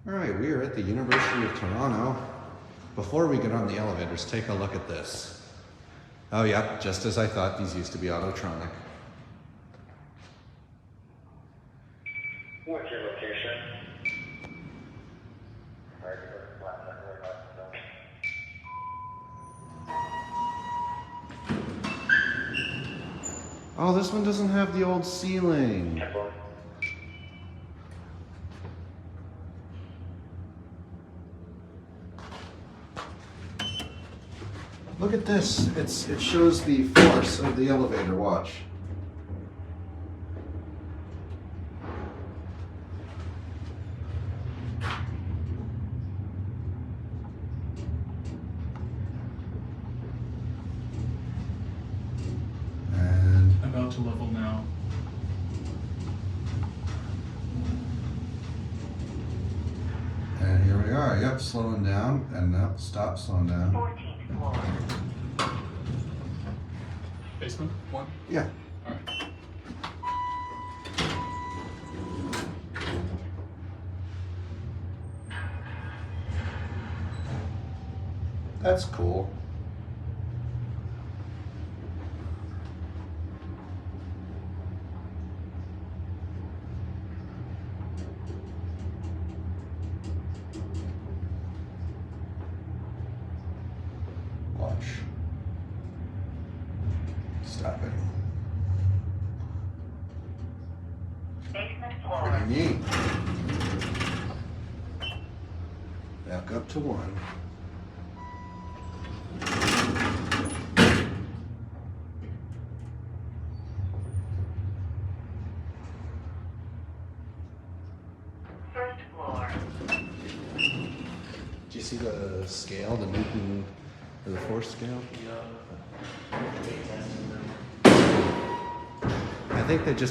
All right, we are at the University of Toronto. Before we get on the elevators, take a look at this. Oh yeah, just as I thought, these used to be Autotronic. What's your location? Oh, this one doesn't have the old ceiling. Look at this. It shows the force of the elevator. Watch. And About to level now. here we are. Yep, slowing down. And now stop slowing down. 14th floor. Basement? One? Yeah. Alright. That's cool. Watch. Stop it. Basement floor. Pretty neat. Back up to one. First floor. Do you see the scale, the Newton, or the force scale? Yeah. I think they just